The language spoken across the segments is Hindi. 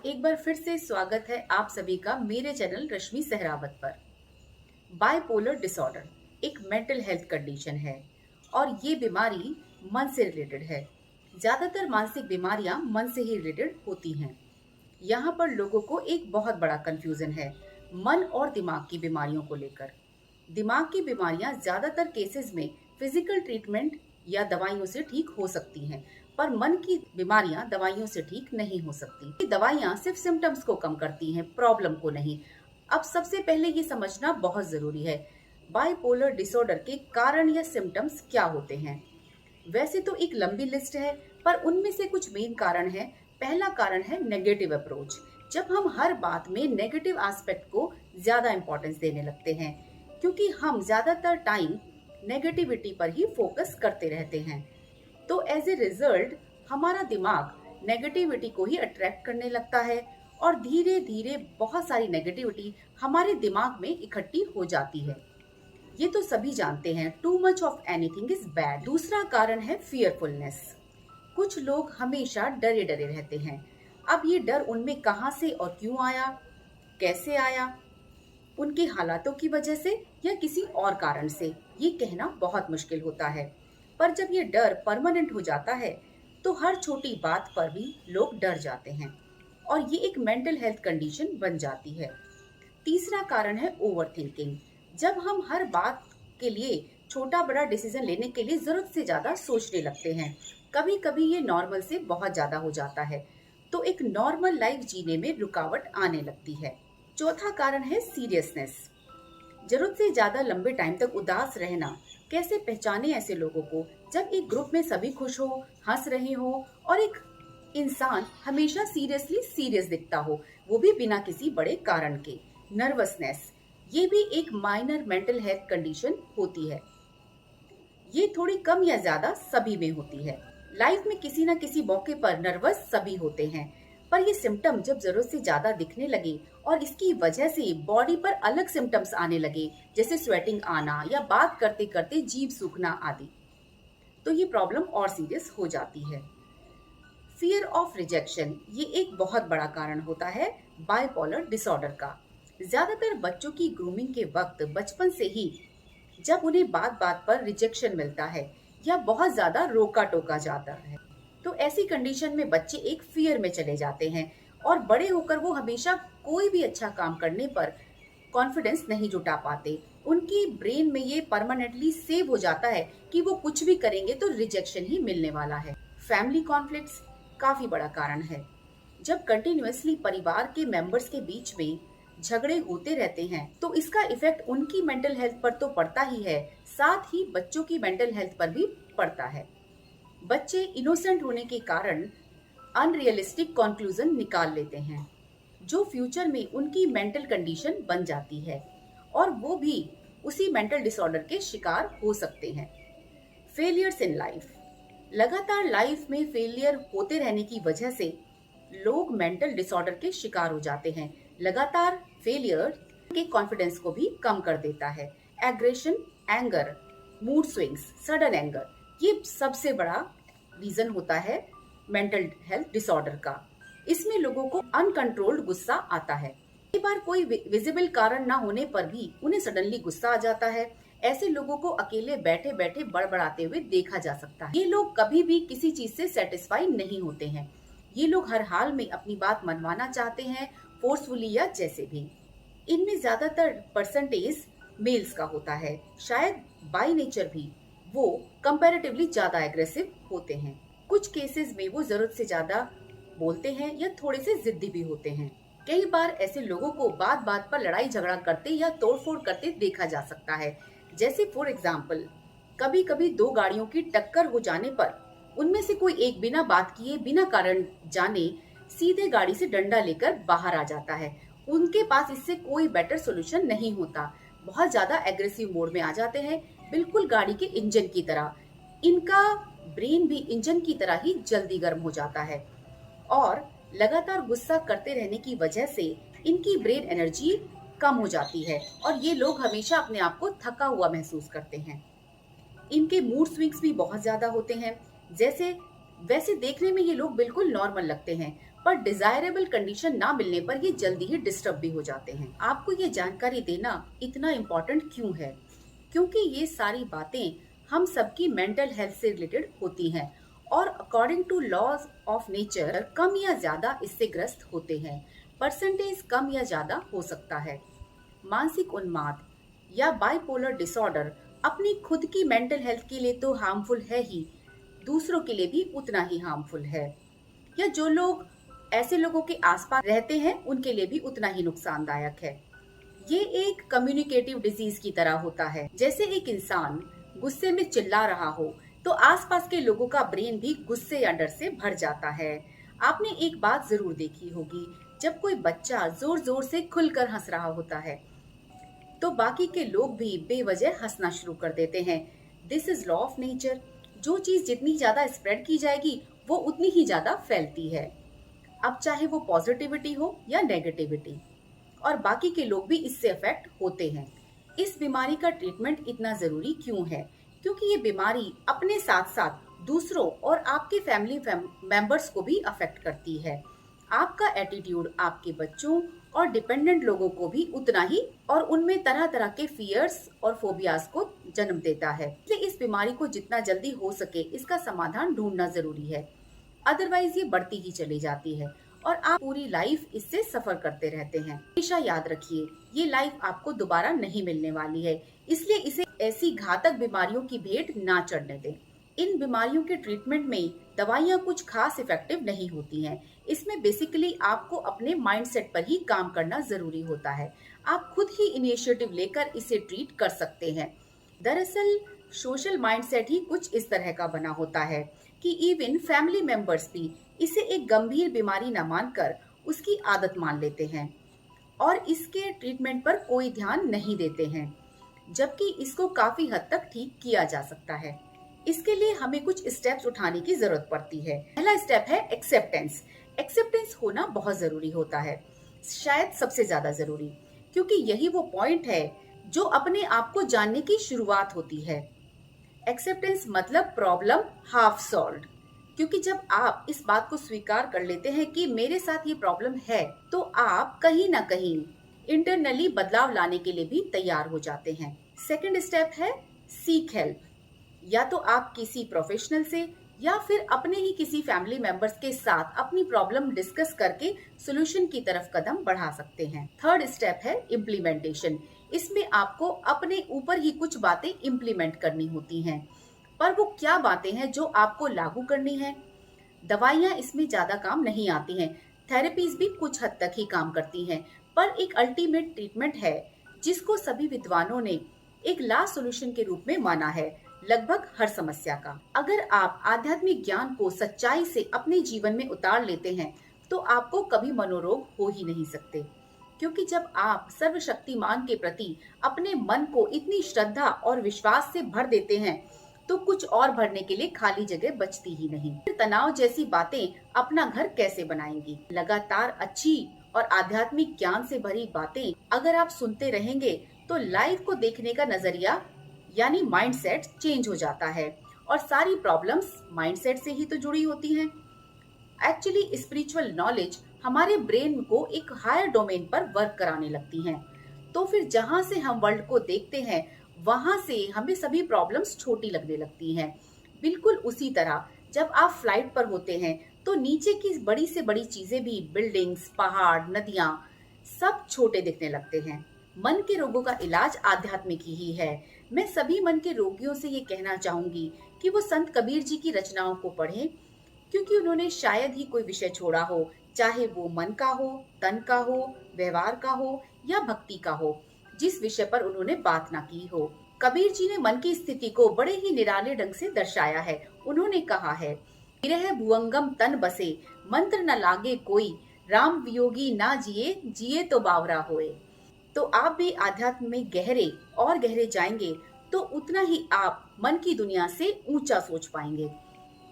एक बार फिर से स्वागत है आप सभी का मेरे चैनल रश्मि सहरावत पर। बाइपोलर डिसऑर्डर एक मेंटल हेल्थ कंडीशन है और ये बीमारी मन से रिलेटेड है। ज्यादातर मानसिक बीमारियां मन से ही रिलेटेड होती हैं। यहाँ पर लोगों को एक बहुत बड़ा कंफ्यूजन है मन और दिमाग की बीमारियों को लेकर। दिमाग की बीमारियां ज्यादातर केसेस में फिजिकल ट्रीटमेंट या दवाइयों से ठीक हो सकती हैं, पर मन की बीमारियां दवाइयों से ठीक नहीं हो सकती। ये दवाइयां सिर्फ सिम्टम्स को कम करती हैं, प्रॉब्लम को नहीं। अब सबसे पहले ये समझना बहुत जरूरी है, बाइपोलर डिसऑर्डर के कारण या सिम्टम्स क्या होते हैं। वैसे तो एक लंबी लिस्ट है, पर उनमें से कुछ मेन कारण है। पहला कारण है नेगेटिव अप्रोच। जब हम हर बात में नेगेटिव एस्पेक्ट को ज्यादा इंपॉर्टेंस देने लगते हैं, क्योंकि हम ज्यादातर टाइम नेगेटिविटी पर ही फोकस करते रहते हैं, तो एज ए रिजल्ट हमारा दिमाग नेगेटिविटी को ही अट्रैक्ट करने लगता है और धीरे धीरे बहुत सारी नेगेटिविटी हमारे दिमाग में इकट्ठी हो जाती है। ये तो सभी जानते हैं, too much of anything is bad. दूसरा कारण है फियरफुलनेस। कुछ लोग हमेशा डरे डरे रहते हैं। अब ये डर उनमें कहाँ से और क्यों आया, कैसे आया, उनके हालातों की वजह से या किसी और कारण से, ये कहना बहुत मुश्किल होता है। पर जब ये डर परमानेंट हो जाता है तो हर छोटी बात पर भी लोग डर जाते हैं और ये एक मेंटल हेल्थ कंडीशन बन जाती है। तीसरा कारण है ओवर थिंकिंग। जब हम हर बात के लिए छोटा बड़ा डिसीजन लेने के लिए जरूरत से ज्यादा सोचने लगते हैं, कभी कभी ये नॉर्मल से बहुत ज्यादा हो जाता है, तो एक नॉर्मल लाइफ जीने में रुकावट आने लगती है। चौथा कारण है सीरियसनेस। जरूरत से ज्यादा लंबे टाइम तक उदास रहना। कैसे पहचाने ऐसे लोगों को जब एक ग्रुप में सभी खुश हो, हंस रहे हो और एक इंसान हमेशा सीरियसली सीरियस दिखता हो, वो भी बिना किसी बड़े कारण के। नर्वसनेस, ये भी एक माइनर मेंटल हेल्थ कंडीशन होती है। ये थोड़ी कम या ज्यादा सभी में होती है। लाइफ में किसी न किसी मौके पर नर्वस सभी होते हैं, पर ये सिम्टम जब जरूरत से ज्यादा दिखने लगे और इसकी वजह से बॉडी पर अलग सिम्टम्स आने लगे, जैसे स्वेटिंग आना या बात करते करते जीभ सूखना आदि, तो ये प्रॉब्लम और सीरियस हो जाती है। फियर ऑफ रिजेक्शन, ये एक बहुत बड़ा कारण होता है बाइपोलर डिसऑर्डर का। ज्यादातर बच्चों की ग्रूमिंग के वक्त बचपन से ही जब उन्हें बात बात पर रिजेक्शन मिलता है या बहुत ज्यादा रोका टोका जाता है, तो ऐसी कंडीशन में बच्चे एक फियर में चले जाते हैं और बड़े होकर वो हमेशा कोई भी अच्छा काम करने पर कॉन्फिडेंस नहीं जुटा पाते। उनकी ब्रेन में ये परमानेंटली सेव हो जाता है कि वो कुछ भी करेंगे तो रिजेक्शन ही मिलने वाला है। फैमिली कॉन्फ्लिक्ट्स काफी बड़ा कारण है। जब कंटिन्यूअसली परिवार के मेंबर्स के बीच में झगड़े होते रहते हैं, तो इसका इफेक्ट उनकी मेंटल हेल्थ पर तो पड़ता ही है, साथ ही बच्चों की मेंटल हेल्थ पर भी पड़ता है। बच्चे इनोसेंट होने के कारण अनरियलिस्टिक कंक्लूजन निकाल लेते हैं, जो फ्यूचर में उनकी मेंटल कंडीशन बन जाती है और वो भी उसी मेंटल डिसऑर्डर के शिकार हो सकते हैं। फेलियर्स इन लाइफ, लगातार लाइफ में फेलियर होते रहने की वजह से लोग मेंटल डिसऑर्डर के शिकार हो जाते हैं। लगातार फेलियर के कॉन्फिडेंस को भी कम कर देता है। Aggression, anger, mood swings, sudden anger, ये सबसे बड़ा रीजन होता है मेंटल हेल्थ डिसऑर्डर का। इसमें लोगों को अनकंट्रोल्ड गुस्सा आता है। कई बार कोई विजिबल कारण ना होने पर भी उन्हें सडनली गुस्सा आ जाता है। ऐसे लोगों को अकेले बैठे बैठे बड़बड़ाते हुए देखा जा सकता है। ये लोग कभी भी किसी चीज से सेटिस्फाई नहीं होते हैं। ये लोग हर हाल में अपनी बात मनवाना चाहते हैं, फोर्सफुली या जैसे भी। इनमें ज्यादातर परसेंटेज मेल्स का होता है। शायद बाय नेचर भी वो कंपैरेटिवली ज्यादा एग्रेसिव होते हैं। कुछ केसेस में वो जरूरत से ज्यादा बोलते हैं या थोड़े से जिद्दी भी होते हैं। कई बार ऐसे लोगों को बात बात पर लड़ाई झगड़ा करते या तोड़फोड़ करते देखा जा सकता है। जैसे फॉर एग्जाम्पल, कभी कभी दो गाड़ियों की टक्कर हो जाने पर उनमें से कोई एक बिना बात किए, बिना कारण जाने सीधे गाड़ी से डंडा लेकर बाहर आ जाता है। उनके पास इससे कोई बेटर सोल्यूशन नहीं होता। बहुत ज्यादा एग्रेसिव मोड में आ जाते हैं, बिल्कुल गाड़ी के इंजन की तरह। इनका ब्रेन भी इंजन की तरह ही जल्दी गर्म हो जाता है और लगातार गुस्सा करते रहने की वजह से इनकी ब्रेन एनर्जी कम हो जाती है और ये लोग हमेशा अपने आप को थका हुआ महसूस करते हैं। इनके मूड स्विंग्स भी बहुत ज्यादा होते हैं। जैसे वैसे देखने में ये लोग बिल्कुल नॉर्मल लगते हैं, पर डिजायरेबल कंडीशन ना मिलने पर ये जल्दी ही डिस्टर्ब भी हो जाते हैं। आपको ये जानकारी देना इतना इम्पोर्टेंट क्यों है? क्योंकि ये सारी बातें हम सबकी मेंटल हेल्थ से रिलेटेड होती हैं और according to laws of nature कम या ज्यादा इससे ग्रस्त होते हैं। परसेंटेज कम या ज्यादा हो सकता है। मानसिक उन्माद या बाइपोलर डिसऑर्डर अपनी खुद की मेंटल हेल्थ के लिए तो हार्मफुल है ही, दूसरों के लिए भी उतना ही हार्मफुल है। या जो लोग ऐसे लोगों के आसपास रहते हैं उनके लिए भी उतना ही नुकसानदायक है। ये एक कम्युनिकेटिव डिजीज की तरह होता है। जैसे एक इंसान गुस्से में चिल्ला रहा हो तो आसपास के लोगों का ब्रेन भी गुस्से या डर से भर जाता है। आपने एक बात जरूर देखी होगी, जब कोई बच्चा जोर जोर से खुलकर हंस रहा होता है तो बाकी के लोग भी बेवजह हंसना शुरू कर देते हैं। This is law of nature. जो चीज जितनी ज्यादा स्प्रेड की जाएगी वो उतनी ही ज्यादा फैलती है, अब चाहे वो पॉजिटिविटी हो या नेगेटिविटी, और बाकी के लोग भी इससे अफेक्ट होते हैं। इस बीमारी का ट्रीटमेंट इतना जरूरी क्यों है? क्योंकि ये बीमारी अपने साथ साथ दूसरों और आपके फैमिली मेंबर्स को भी अफेक्ट करती है। आपका एटीट्यूड आपके बच्चों और डिपेंडेंट लोगों को भी उतना ही, और उनमें तरह तरह के फियर्स और फोबियाज को जन्म देता है। इसलिए इस बीमारी को जितना जल्दी हो सके इसका समाधान ढूंढना जरूरी है, अदरवाइज ये बढ़ती ही चली जाती है और आप पूरी लाइफ इससे सफर करते रहते हैं। हमेशा याद रखिए, ये लाइफ आपको दोबारा नहीं मिलने वाली है, इसलिए इसे ऐसी घातक बीमारियों की भेंट ना चढ़ने दें। इन बीमारियों के ट्रीटमेंट में दवाइयाँ कुछ खास इफेक्टिव नहीं होती हैं। इसमें बेसिकली आपको अपने माइंडसेट पर ही काम करना जरूरी होता है। आप खुद ही इनिशिएटिव लेकर इसे ट्रीट कर सकते हैं। दरअसल सोशल माइंडसेट ही कुछ इस तरह का बना होता है कि इवन फैमिली मेंबर्स भी इसे एक गंभीर बीमारी न मानकर उसकी आदत मान लेते हैं और इसके ट्रीटमेंट पर कोई ध्यान नहीं देते हैं, जबकि इसको काफी हद तक ठीक किया जा सकता है। इसके लिए हमें कुछ स्टेप्स उठाने की जरूरत पड़ती है। पहला स्टेप है एक्सेप्टेंस। एक्सेप्टेंस होना बहुत जरूरी होता है, शायद सबसे ज्यादा जरूरी, क्योंकि यही वो पॉइंट है जो अपने आप को जानने की शुरुआत होती है। एक्सेप्टेंस मतलब प्रॉब्लम हाफ सॉल्व्ड, क्योंकि जब आप इस बात को स्वीकार कर लेते हैं कि मेरे साथ ये प्रॉब्लम है, तो आप कहीं ना कहीं इंटरनली बदलाव लाने के लिए भी तैयार हो जाते हैं। सेकंड स्टेप है सीक हेल्प। या तो आप किसी प्रोफेशनल से या फिर अपने ही किसी फैमिली मेंबर्स के साथ अपनी प्रॉब्लम डिस्कस करके सॉल्यूशन की तरफ कदम बढ़ा सकते हैं। थर्ड स्टेप है इम्प्लीमेंटेशन। इसमें आपको अपने ऊपर ही कुछ बातें इम्प्लीमेंट करनी होती हैं, पर वो क्या बातें हैं जो आपको लागू करनी है? दवाइयाँ इसमें ज्यादा काम नहीं आती हैं, थेरेपीज भी कुछ हद तक ही काम करती हैं, पर एक अल्टीमेट ट्रीटमेंट है जिसको सभी विद्वानों ने एक लास्ट सॉल्यूशन के रूप में माना है लगभग हर समस्या का। अगर आप आध्यात्मिक ज्ञान को सच्चाई से अपने जीवन में उतार लेते हैं तो आपको कभी मनोरोग हो ही नहीं सकते, क्योंकि जब आप सर्वशक्तिमान के प्रति अपने मन को इतनी श्रद्धा और विश्वास से भर देते हैं तो कुछ और भरने के लिए खाली जगह बचती ही नहीं। तनाव जैसी बातें अपना घर कैसे बनाएंगी? लगातार अच्छी और आध्यात्मिक ज्ञान से भरी बातें अगर आप सुनते रहेंगे तो लाइफ को देखने का नजरिया यानी माइंडसेट चेंज हो जाता है, और सारी प्रॉब्लम्स माइंडसेट से ही तो जुड़ी होती हैं। एक्चुअली स्पिरिचुअल नॉलेज हमारे ब्रेन को एक हायर डोमेन पर वर्क कराने लगती हैं। तो फिर जहाँ से हम वर्ल्ड को देखते हैं वहां से हमें सभी प्रॉब्लम्स छोटी लगने लगती हैं। बिल्कुल उसी तरह जब आप फ्लाइट पर होते हैं तो नीचे की बड़ी से बड़ी चीजें भी, बिल्डिंग्स, पहाड़, नदियाँ, सब छोटे दिखने लगते हैं। मन के रोगों का इलाज आध्यात्मिक ही है। मैं सभी मन के रोगियों से ये कहना चाहूंगी कि वो संत कबीर जी की रचनाओं को पढ़ें, क्योंकि उन्होंने शायद ही कोई विषय छोड़ा हो, चाहे वो मन का हो, तन का हो, व्यवहार का हो या भक्ति का हो, जिस विषय पर उन्होंने बात ना की हो। कबीर जी ने मन की स्थिति को बड़े ही निराले ढंग से दर्शाया है। उन्होंने कहा है, विरह भुवंगम तन बसे, मंत्र न लागे कोई, राम वियोगी ना जिए, जिए तो बावरा होए। तो आप भी आध्यात्म में गहरे और गहरे जाएंगे तो उतना ही आप मन की दुनिया से ऊंचा सोच पाएंगे,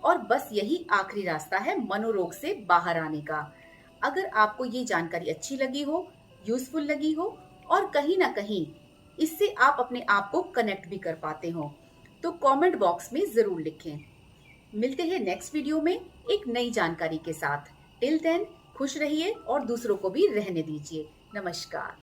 और बस यही आखिरी रास्ता है मनोरोग से बाहर आने का। अगर आपको ये जानकारी अच्छी लगी हो, यूजफुल लगी हो और कहीं ना कहीं इससे आप अपने आप को कनेक्ट भी कर पाते हो तो कमेंट बॉक्स में जरूर लिखें। मिलते हैं नेक्स्ट वीडियो में एक नई जानकारी के साथ। टिल देन खुश रहिए और दूसरों को भी रहने दीजिए। नमस्कार।